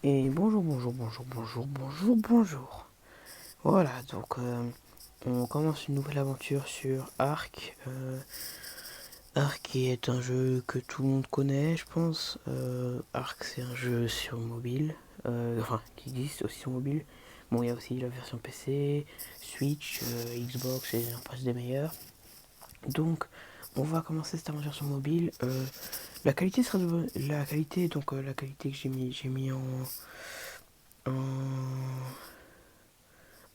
Et bonjour. Voilà, donc on commence une nouvelle aventure sur Ark. Ark est un jeu que tout le monde connaît, je pense. Ark, c'est un jeu sur mobile, enfin, qui existe aussi sur mobile. Bon, il y a aussi la version PC, Switch, Xbox et j'en passe des meilleurs. Donc, on va commencer cette aventure sur mobile. La qualité sera la qualité, donc la qualité que j'ai mis en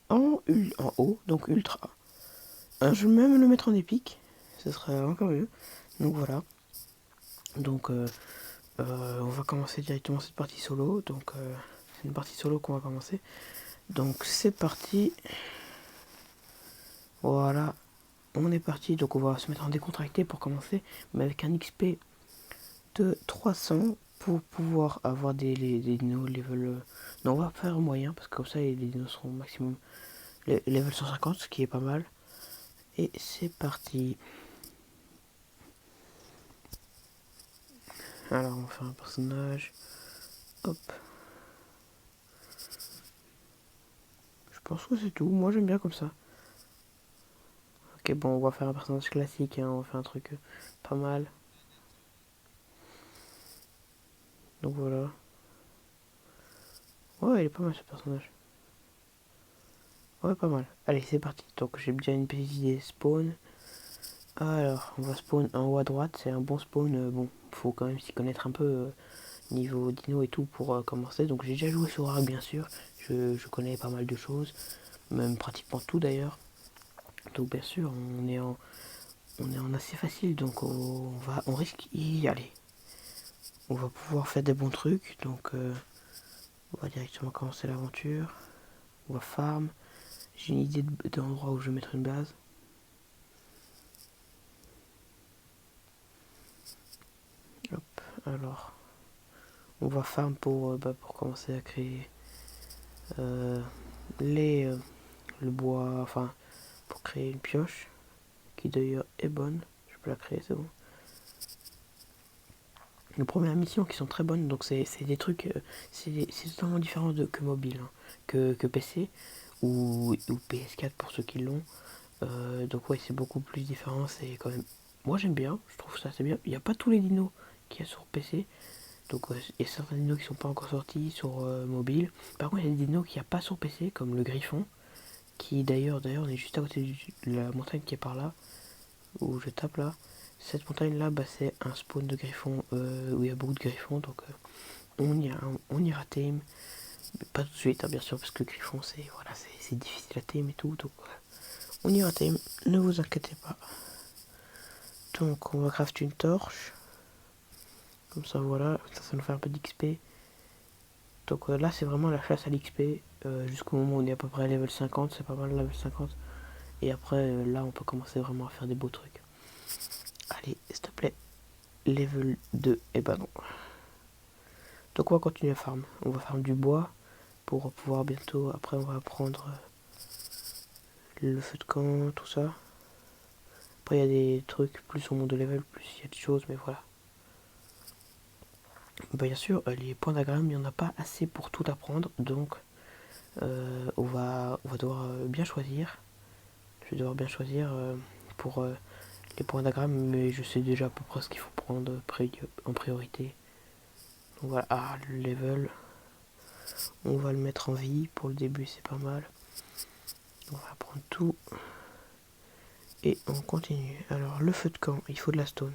en haut, donc ultra. Je vais même le mettre en épique, ce serait encore mieux. Donc voilà. Donc on va commencer directement cette partie solo. Donc c'est une partie solo qu'on va commencer. Donc c'est parti. Voilà. On est parti. Donc on va se mettre en décontracté pour commencer. Mais avec un XP de 300 pour pouvoir avoir des dinos level. Non, on va faire moyen parce que comme ça les dinos seront au maximum level 150, ce qui est pas mal. Et c'est parti. Alors on va faire un personnage. Hop. Je pense que c'est tout. Moi j'aime bien comme ça. Ok, bon, on va faire un personnage classique, hein. On va faire un truc pas mal. Donc voilà. Ouais, il est pas mal ce personnage. Ouais, pas mal. Allez, c'est parti. Donc j'ai bien une petite idée. Spawn. Alors, on va spawn en haut à droite. C'est un bon spawn. Bon, faut quand même s'y connaître un peu niveau dino et tout pour commencer. Donc j'ai déjà joué sur Ark, bien sûr. Je connais pas mal de choses. Même pratiquement tout d'ailleurs. Donc bien sûr, on est en assez facile. Donc on risque y aller. On va pouvoir faire des bons trucs. Donc on va directement commencer l'aventure. On va farm. J'ai une idée d'endroit où je vais mettre une base. Hop, alors. On va farm pour commencer à créer euh, les, le bois. Enfin, pour créer une pioche. Qui d'ailleurs est bonne. Je peux la créer, c'est bon. Les premières missions qui sont très bonnes. Donc c'est des trucs. C'est totalement différent que mobile. Hein, que PC. Ou PS4 pour ceux qui l'ont. Donc ouais, c'est beaucoup plus différent. C'est quand même. Moi j'aime bien, je trouve ça assez bien. Il n'y a pas tous les dinos qu'il y a sur PC. Donc il y a certains dinos qui sont pas encore sortis sur mobile. Par contre, il y a des dinos qu'il n'y a pas sur PC, comme le Griffon. Qui d'ailleurs, on est juste à côté de la montagne qui est par là. Où je tape là. Cette montagne là, bah, c'est un spawn de Griffon où il y a beaucoup de Griffons. Donc on ira tame. Mais pas tout de suite, hein, bien sûr, parce que le Griffon c'est difficile à tame et tout. Donc on ira tame, ne vous inquiétez pas. Donc on va craft une torche. Comme ça voilà, ça nous fait un peu d'XP. Donc là c'est vraiment la chasse à l'XP. Jusqu'au moment où on est à peu près level 50, c'est pas mal level 50. Et après là on peut commencer vraiment à faire des beaux trucs. Allez, s'il te plaît, level 2. Et bah non. Donc on va continuer à farm. On va farm du bois pour pouvoir bientôt. Après on va prendre le feu de camp, tout ça. Après il y a des trucs, plus on monte de level, plus il y a des choses, mais voilà. Bien sûr, les points d'agramme, il n'y en a pas assez pour tout apprendre, donc on va devoir bien choisir. Je vais devoir bien choisir pour les points d'agramme, mais je sais déjà à peu près ce qu'il faut prendre en priorité. Donc voilà, le level, on va le mettre en vie, pour le début c'est pas mal. On va prendre tout et on continue. Alors le feu de camp, il faut de la stone.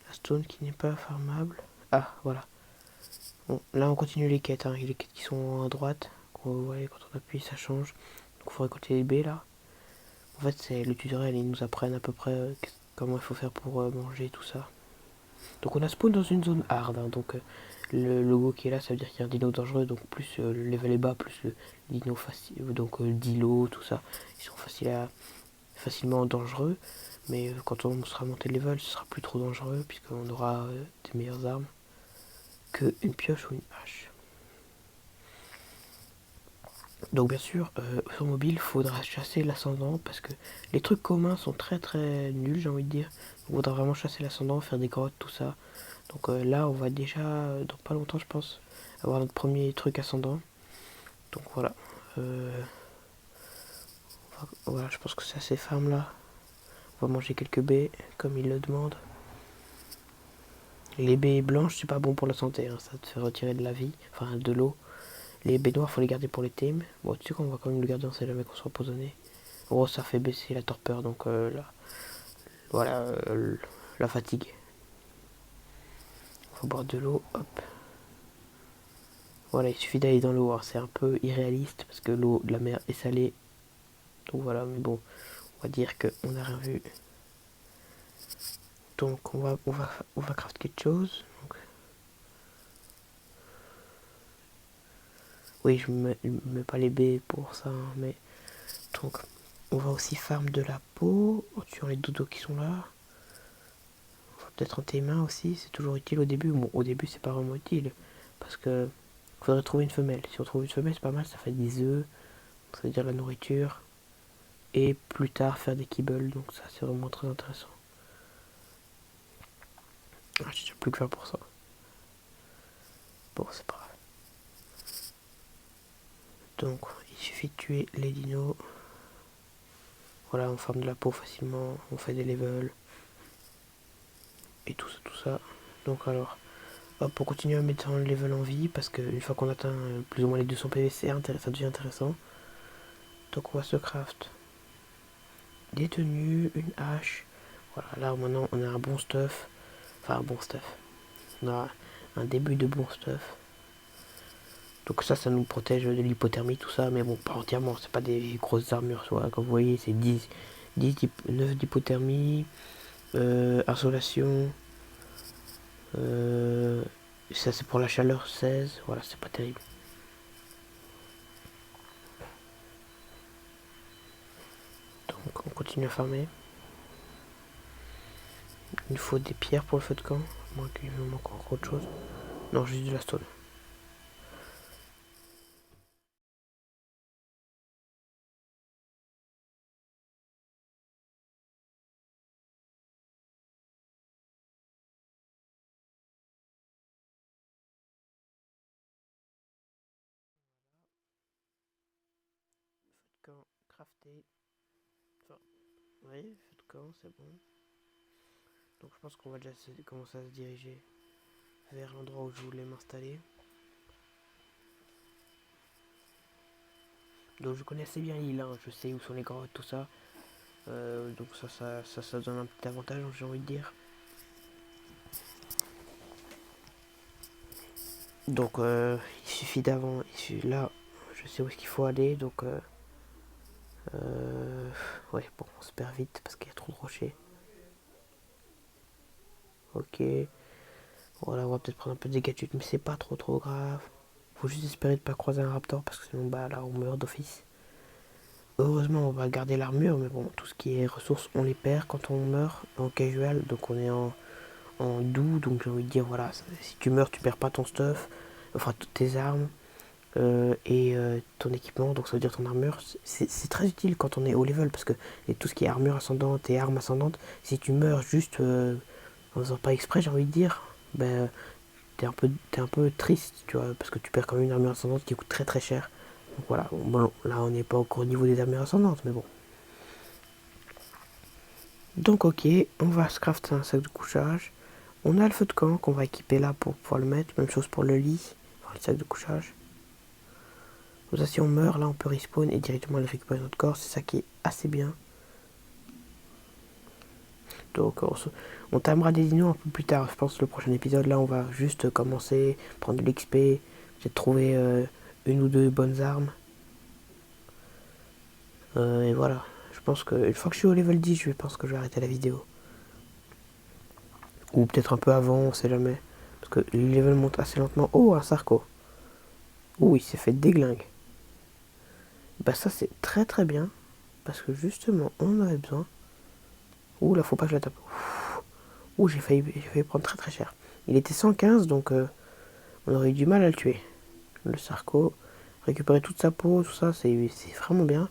La stone qui n'est pas farmable. Ah voilà. Bon, là on continue les quêtes, hein. Les quêtes qui sont à droite. Vous voyez, quand on appuie ça change. Donc il faut récolter les baies là. En fait c'est le tutoriel, ils nous apprennent à peu près comment il faut faire pour manger tout ça. Donc on a spawn dans une zone hard, hein. Donc le logo qui est là ça veut dire qu'il y a un dino dangereux. Donc plus le level est bas, plus le dino facile. Donc dilo, tout ça. Ils sont facilement dangereux. Mais quand on sera monté de level, ce sera plus trop dangereux puisqu'on aura des meilleures armes que une pioche ou une hache. Donc bien sûr, sur mobile, il faudra chasser l'ascendant parce que les trucs communs sont très très nuls, j'ai envie de dire. Il faudra vraiment chasser l'ascendant, faire des grottes, tout ça. Donc là, on va déjà, dans pas longtemps, je pense, avoir notre premier truc ascendant. Donc voilà. Voilà, je pense que c'est assez farm là. On va manger quelques baies, comme il le demande. Les baies blanches, c'est pas bon pour la santé, hein, ça te fait retirer de la vie, enfin de l'eau. Les baies noires, faut les garder pour les thèmes. Bon, tu sais qu'on va quand même le garder, on sait jamais qu'on soit empoisonné. En gros, ça fait baisser la torpeur, donc là, voilà, la fatigue. Faut boire de l'eau, hop. Voilà, il suffit d'aller dans l'eau, hein. C'est un peu irréaliste parce que l'eau de la mer est salée. Donc voilà, mais bon, on va dire qu'on n'a rien vu. Donc on va craft quelque chose. Donc, oui, je mets pas les baies pour ça, hein, mais donc on va aussi farm de la peau sur les dodos qui sont là. On va peut-être en tes mains aussi, c'est toujours utile au début. Bon, au début c'est pas vraiment utile parce que faudrait trouver une femelle. Si on trouve une femelle, c'est pas mal, ça fait des œufs, ça veut dire la nourriture. Et plus tard faire des kibbles, donc ça c'est vraiment très intéressant. Ah, j'ai déjà plus que faire pour ça. Bon, c'est pas grave. Donc, il suffit de tuer les dinos. Voilà, on farme de la peau facilement, on fait des levels. Et tout ça, tout ça. Donc alors, hop, pour continuer à mettre un level en vie, parce qu'une fois qu'on atteint plus ou moins les 200 PV, ça devient intéressant. Donc on va se craft des tenues, une hache. Voilà, là maintenant on a un bon stuff. Enfin un bon stuff. On a un début de bon stuff. Donc ça nous protège de l'hypothermie, tout ça, mais bon, pas entièrement, c'est pas des grosses armures, soit, comme vous voyez, c'est 9 d'hypothermie, insolation, ça c'est pour la chaleur 16, voilà, c'est pas terrible. Donc on continue à farmer. Il nous faut des pierres pour le feu de camp, moins qu'il me manque encore autre chose. Non, juste de la stone. Feu de camp crafté. Enfin, oui, feu de camp, c'est bon. Donc je pense qu'on va déjà commencer à se diriger vers l'endroit où je voulais m'installer. Donc je connais assez bien l'île, hein. Je sais où sont les grottes, tout ça. Donc ça donne un petit avantage, j'ai envie de dire. Donc il suffit d'avant, là, je sais où est-ce qu'il faut aller, donc ouais, bon, on se perd vite parce qu'il y a trop de rochers. Ok, voilà, on va peut-être prendre un peu de dégâts de chute, mais c'est pas trop grave. Faut juste espérer de pas croiser un raptor parce que sinon, bah là, on meurt d'office. Heureusement, on va garder l'armure, mais bon, tout ce qui est ressources, on les perd quand on meurt en casual, donc on est en doux, donc j'ai envie de dire, voilà, si tu meurs, tu perds pas ton stuff, enfin toutes tes armes et ton équipement, donc ça veut dire ton armure. C'est très utile quand on est haut level, parce que et tout ce qui est armure ascendante et armes ascendantes, si tu meurs juste en faisant pas exprès, j'ai envie de dire, ben t'es un peu triste, tu vois, parce que tu perds quand même une armure ascendante qui coûte très cher. Donc voilà, bon, là on n'est pas encore au niveau des armures ascendantes, mais bon. Donc ok, on va se crafter un sac de couchage. On a le feu de camp qu'on va équiper là pour pouvoir le mettre. Même chose pour le lit, enfin, le sac de couchage. Comme ça, si on meurt, là, on peut respawn et directement aller récupérer notre corps. C'est ça qui est assez bien. Donc, on timera des dinos un peu plus tard. Je pense que le prochain épisode, là, on va juste commencer, prendre de l'XP, peut-être trouver une ou deux bonnes armes. Et voilà. Je pense que une fois que je suis au level 10, je pense que je vais arrêter la vidéo. Ou peut-être un peu avant, on sait jamais. Parce que le level monte assez lentement. Oh, un Sarco. Oh, il s'est fait déglingue. Bah ça c'est très bien. Parce que justement, on en avait besoin. Ouh là, faut pas que je la tape. Ouh, j'ai failli prendre très cher. Il était 115, donc on aurait eu du mal à le tuer. Le Sarco, récupérer toute sa peau, tout ça, c'est vraiment bien.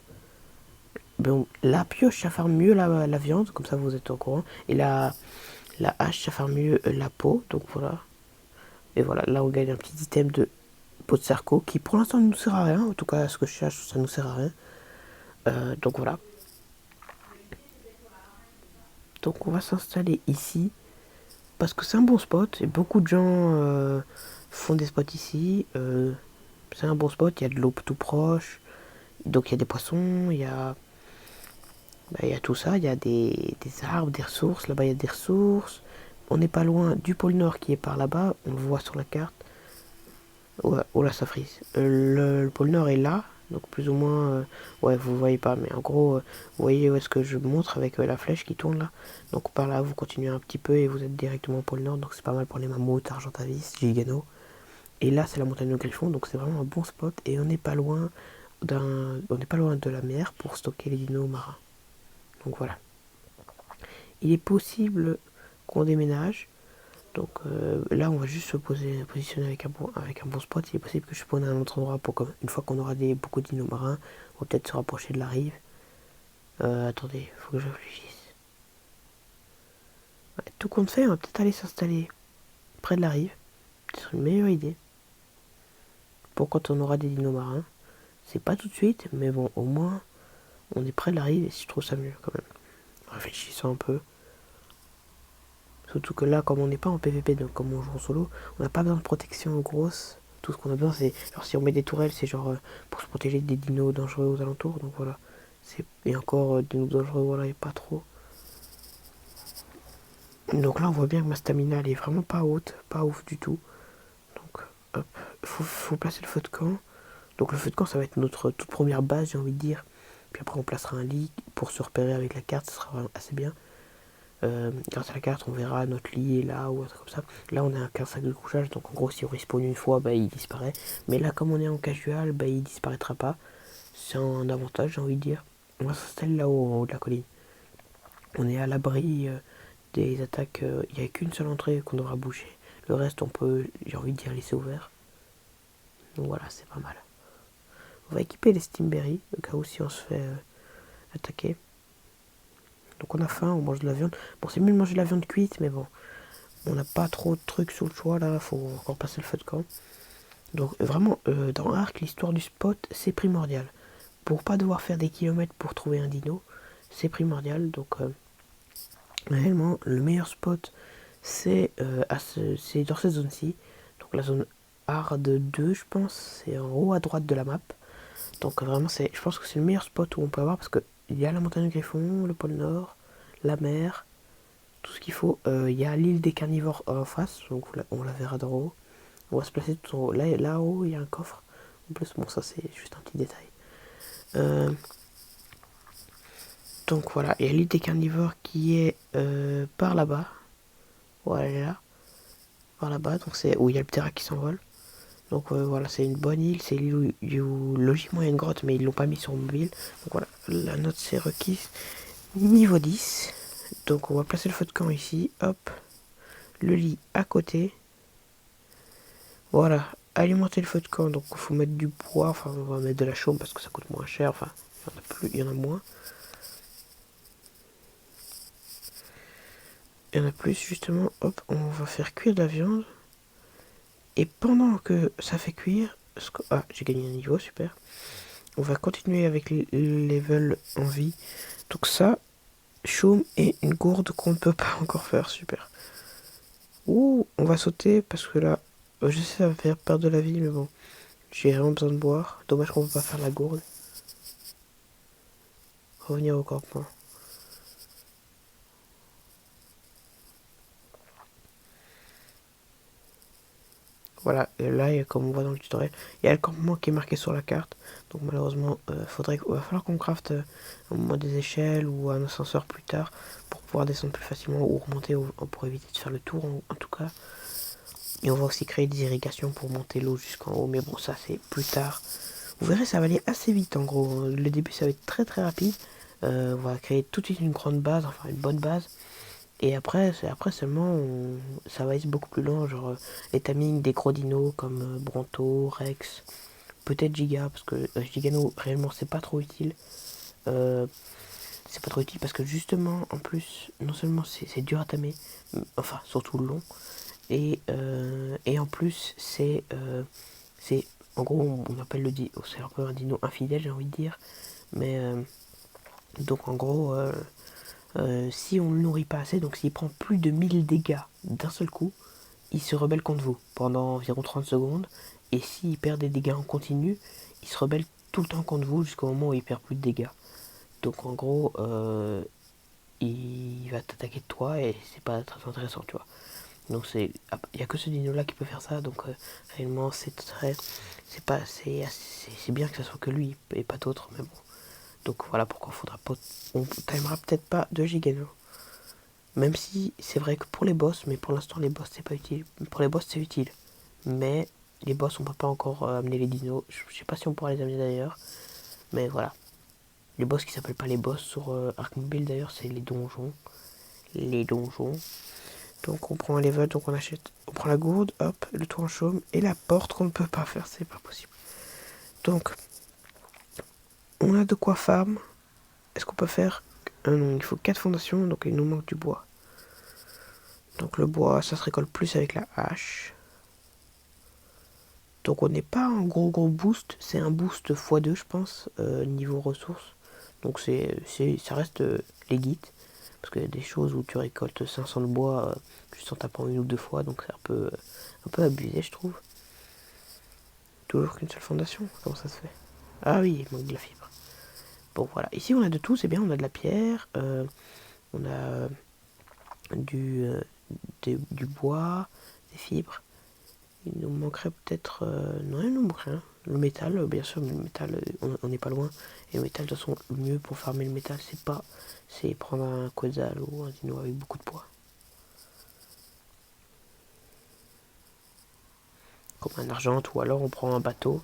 Bon, la pioche, ça fait mieux la viande, comme ça vous êtes au courant. Et la hache, ça fait mieux la peau, donc voilà. Et voilà, là on gagne un petit item de pot de Sarco qui pour l'instant ne nous sert à rien, en tout cas à ce que je cherche ça nous sert à rien. Donc voilà. Donc on va s'installer ici parce que c'est un bon spot et beaucoup de gens font des spots ici. C'est un bon spot, il y a de l'eau tout proche, donc il y a des poissons, il y a tout ça, il y a des arbres, des ressources, là-bas il y a des ressources. On n'est pas loin du pôle Nord qui est par là-bas, on le voit sur la carte. Oh là, ça frise. Le pôle Nord est là, donc plus ou moins, ouais, vous voyez pas, mais en gros, vous voyez où est-ce que je montre avec la flèche qui tourne là. Donc par là, vous continuez un petit peu et vous êtes directement au pôle Nord, donc c'est pas mal pour les mammouths, Argentavis, Gigano. Et là, c'est la montagne de Griffon, donc c'est vraiment un bon spot et on n'est pas loin de la mer pour stocker les dinos marins. Donc voilà. Il est possible qu'on déménage. Donc là, on va juste se positionner avec un bon spot. Il est possible que je spawn à un autre endroit pour une fois qu'on aura beaucoup de dinos marins, on va peut-être se rapprocher de la rive. Attendez, faut que je réfléchisse. Ouais, tout compte fait, on va peut-être aller s'installer près de la rive. Ce serait une meilleure idée. Pour quand on aura des dinos marins. C'est pas tout de suite, mais bon, au moins, on est près de la rive et je trouve ça mieux quand même. Réfléchissons un peu. Surtout que là, comme on n'est pas en PVP, donc comme on joue en solo, on n'a pas besoin de protection grosse. Tout ce qu'on a besoin, c'est genre si on met des tourelles, c'est genre pour se protéger des dinos dangereux aux alentours. Donc voilà. Et encore des dinos dangereux, voilà, et pas trop. Donc là, on voit bien que ma stamina, elle est vraiment pas haute, pas ouf du tout. Donc, hop, faut placer le feu de camp. Donc le feu de camp, ça va être notre toute première base, j'ai envie de dire. Puis après, on placera un lit pour se repérer avec la carte, ça sera assez bien. Grâce à la carte, on verra notre lit est là ou un truc comme ça. Là, on a qu'un sac de couchage, donc en gros, si on respawn une fois, bah, il disparaît. Mais là, comme on est en casual, bah, il disparaîtra pas. C'est un avantage, j'ai envie de dire. On va s'installer là-haut, en haut de la colline. On est à l'abri des attaques. Il n'y a qu'une seule entrée qu'on devra bouger. Le reste, on peut, j'ai envie de dire, laisser ouvert. Donc voilà, c'est pas mal. On va équiper les Steamberry, au cas où si on se fait attaquer. Donc on a faim, on mange de la viande. Bon, c'est mieux de manger de la viande cuite, mais bon. On n'a pas trop de trucs sous le choix là, faut encore passer le feu de camp. Donc vraiment, dans Ark, l'histoire du spot, c'est primordial. Pour pas devoir faire des kilomètres pour trouver un dino, c'est primordial. Donc réellement, le meilleur spot, c'est dans cette zone-ci. Donc la zone Hard 2, je pense, c'est en haut à droite de la map. Donc vraiment, je pense que c'est le meilleur spot où on peut avoir parce qu'il y a la montagne de Griffon, le pôle Nord, la mer, tout ce qu'il faut. Il y a l'île des carnivores en face, donc on la verra d'en haut. On va se placer tout en haut. Là-haut, il y a un coffre. En plus, bon, ça c'est juste un petit détail. Donc voilà, il y a l'île des carnivores qui est par là-bas. Voilà, elle est là. Par là-bas, donc c'est où il y a le Ptera qui s'envole. Donc voilà, c'est une bonne île. C'est l'île où logiquement il y a une grotte, mais ils l'ont pas mis sur mobile. Donc voilà, la note c'est requise niveau 10. Donc on va placer le feu de camp ici. Hop. Le lit à côté. Voilà. Alimenter le feu de camp. Donc il faut mettre du bois. Enfin, on va mettre de la chaume parce que ça coûte moins cher. Enfin, il y en a moins. Il y en a plus justement. Hop, on va faire cuire de la viande. Et pendant que ça fait cuire. Ah, j'ai gagné un niveau, super. On va continuer avec les levels en vie. Donc ça, chaume et une gourde qu'on ne peut pas encore faire, super. Ouh, on va sauter parce que là, je sais ça va faire perdre de la vie, mais bon, j'ai vraiment besoin de boire. Dommage qu'on ne peut pas faire la gourde. Revenir au campement. Voilà, et là, comme on voit dans le tutoriel, il y a le campement qui est marqué sur la carte. Donc malheureusement, va falloir qu'on crafte un moment des échelles ou un ascenseur plus tard pour pouvoir descendre plus facilement ou remonter pour éviter de faire le tour en tout cas. Et on va aussi créer des irrigations pour monter l'eau jusqu'en haut. Mais bon, ça c'est plus tard. Vous verrez, ça va aller assez vite en gros. Le début, ça va être très très rapide. On va créer tout de suite une grande base, enfin une bonne base. Et après seulement, ça va être beaucoup plus lent. Genre les timings des gros dinos comme Bronto, Rex, peut-être Giga. Parce que Gigano, réellement, c'est pas trop utile. C'est pas trop utile parce que justement, en plus, non seulement c'est dur à tamer, enfin surtout long. Et en plus, c'est En gros, on appelle c'est un peu un dino infidèle, j'ai envie de dire. Mais donc en gros, si on ne le nourrit pas assez, donc s'il prend plus de 1000 dégâts d'un seul coup, il se rebelle contre vous pendant environ 30 secondes. Et s'il perd des dégâts en continu, il se rebelle tout le temps contre vous jusqu'au moment où il perd plus de dégâts. Donc en gros, il va t'attaquer de toi et c'est pas très intéressant, tu vois. Donc il y a que ce dino là qui peut faire ça, donc réellement c'est pas, c'est bien que ça soit que lui et pas d'autres, mais bon. Donc voilà pourquoi faudra pas, on timera peut-être pas de Gigano. Même si c'est vrai que pour les boss, mais pour l'instant les boss c'est pas utile. Pour les boss c'est utile, mais les boss on peut pas encore amener les dinos. Je sais pas si on pourra les amener d'ailleurs, mais voilà. Les boss qui s'appellent pas les boss sur Arc Mobile d'ailleurs, c'est les donjons. Les donjons. Donc on prend un level, donc on prend la gourde, hop, le toit en chaume et la porte qu'on ne peut pas faire, c'est pas possible. Donc on a de quoi farm. Est-ce qu'on peut faire non, il faut 4 fondations, donc il nous manque du bois. Donc le bois, ça se récolte plus avec la hache. Donc on n'est pas un gros boost, c'est un boost x2 je pense, niveau ressources. Donc ça reste legit. Parce qu'il y a des choses où tu récoltes 500 de bois juste en tapant une ou deux fois, donc c'est un peu abusé je trouve. Toujours qu'une seule fondation, comment ça se fait? Ah oui, il manque de la fibre. Bon voilà, ici on a de tout, c'est bien, on a de la pierre, on a du, du bois, des fibres. Il nous manquerait peut-être... non, il nous manque rien. Le métal, bien sûr, mais le métal, on n'est pas loin. Et le métal, de toute façon, le mieux pour farmer le métal, c'est prendre un quetzal ou un dino avec beaucoup de poids. Comme un argent, ou alors on prend un bateau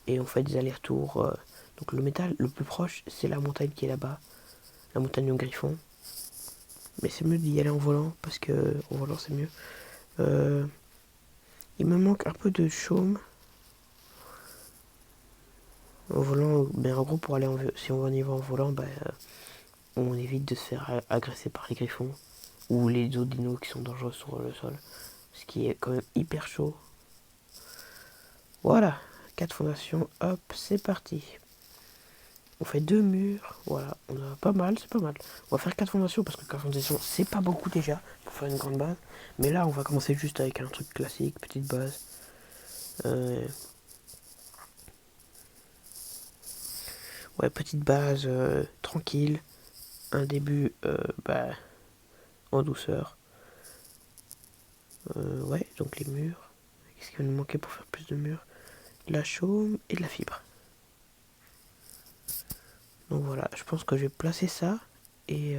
et on fait des allers-retours. Donc le métal, le plus proche, c'est la montagne qui est là-bas. La montagne au griffon. Mais c'est mieux d'y aller en volant, parce que en volant, c'est mieux. Il me manque un peu de chaume. En volant, ben en gros, si on y va en volant, on évite de se faire agresser par les griffons ou les autres dinos qui sont dangereux sur le sol. Ce qui est quand même hyper chaud. Voilà, 4 fondations, hop, c'est parti. On fait 2 murs, voilà, on a pas mal, c'est pas mal. On va faire 4 fondations parce que 4 fondations, c'est pas beaucoup déjà pour faire une grande base. Mais là, on va commencer juste avec un truc classique, petite base. Ouais, petite base, tranquille. Un début en douceur. Ouais, donc les murs. Qu'est-ce qu'il va nous manquer pour faire plus de murs? De la chaume et de la fibre. Donc voilà, je pense que je vais placer ça. Et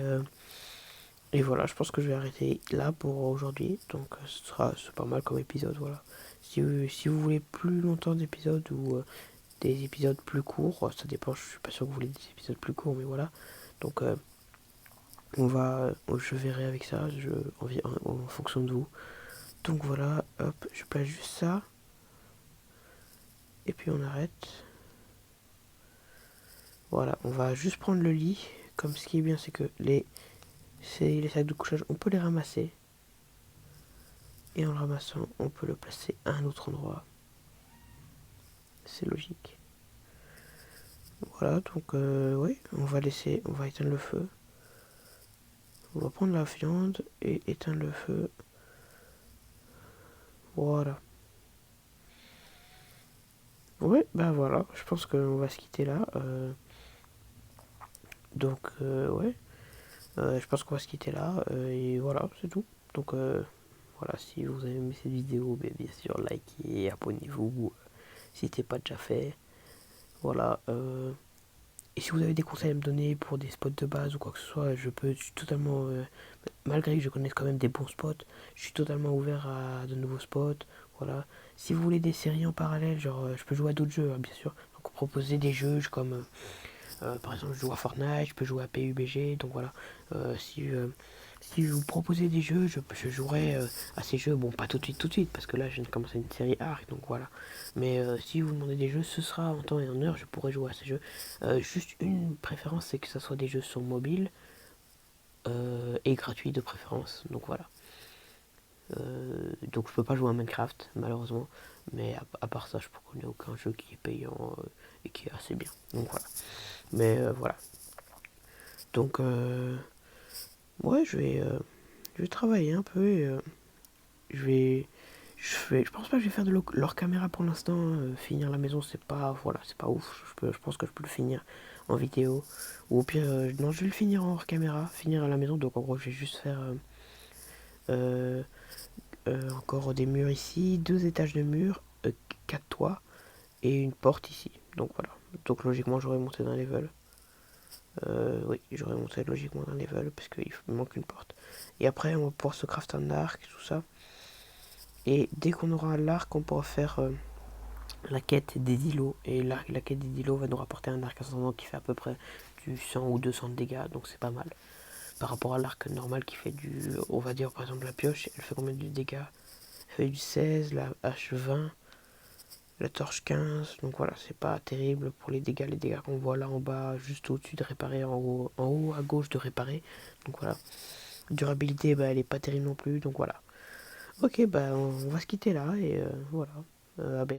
voilà, je pense que je vais arrêter là pour aujourd'hui. Donc c'est pas mal comme épisode, voilà. Si vous voulez plus longtemps d'épisodes ou des épisodes plus courts, ça dépend, je suis pas sûr que vous voulez des épisodes plus courts, mais voilà. Donc je verrai avec ça, en fonction de vous. Donc voilà, hop, je place juste ça. Et puis on arrête. Voilà, on va juste prendre le lit. Comme ce qui est bien, c'est que les sacs de couchage, on peut les ramasser. Et en le ramassant, on peut le placer à un autre endroit. C'est logique. Voilà, donc oui, on va éteindre le feu. On va prendre la viande et éteindre le feu. Voilà. Ouais, ben voilà, je pense qu'on va se quitter là. Donc, ouais, je pense qu'on va se quitter là. Et voilà, c'est tout. Donc, voilà, si vous avez aimé cette vidéo, bien sûr, likez, abonnez-vous si ce n'est pas déjà fait. Voilà. Et si vous avez des conseils à me donner pour des spots de base ou quoi que ce soit, je suis totalement, malgré que je connaisse quand même des bons spots, je suis totalement ouvert à de nouveaux spots. Voilà. Si vous voulez des séries en parallèle, genre, je peux jouer à d'autres jeux, hein, bien sûr. Donc, proposer des jeux comme, par exemple, je joue à Fortnite, je peux jouer à PUBG. Donc voilà. Euh, si, euh, si vous proposez des jeux, je jouerai à ces jeux. Bon, pas tout de suite, parce que là, je viens de commencer une série Arc, donc voilà. Mais si vous demandez des jeux, ce sera en temps et en heure, je pourrai jouer à ces jeux. Juste une préférence, c'est que ce soit des jeux sur mobile et gratuits de préférence. Donc voilà. Donc je peux pas jouer à Minecraft, malheureusement. Mais à part ça, je ne connais aucun jeu qui est payant et qui est assez bien. Donc voilà. Mais voilà. Donc ouais, je vais travailler un peu et je vais je pense pas que je vais faire de leur caméra pour l'instant. Finir la maison, c'est pas, voilà, c'est pas ouf. Je pense que je peux le finir en vidéo. Ou au pire, non, je vais le finir en hors caméra, finir à la maison. Donc en gros, je vais juste faire euh, encore des murs ici, 2 étages de murs, 4 toits et une porte ici. Donc voilà. Donc logiquement, j'aurais monté d'un level. Oui, j'aurais monté logiquement d'un level parce qu'il me manque une porte. Et après, on va pouvoir se crafter un arc, tout ça. Et dès qu'on aura l'arc, on pourra faire la quête des îlots. Et la quête des îlots va nous rapporter un arc ascendant qui fait à peu près du 100 ou 200 de dégâts. Donc c'est pas mal. Par rapport à l'arc normal qui fait du... On va dire par exemple la pioche, elle fait combien de dégâts? Elle fait du 16, la hache 20, la torche 15. Donc voilà, c'est pas terrible pour les dégâts. Les dégâts qu'on voit là en bas, juste au-dessus de réparer, en haut à gauche de réparer. Donc voilà. Durabilité, bah, elle est pas terrible non plus. Donc voilà. Ok, bah on va se quitter là et voilà. À bientôt.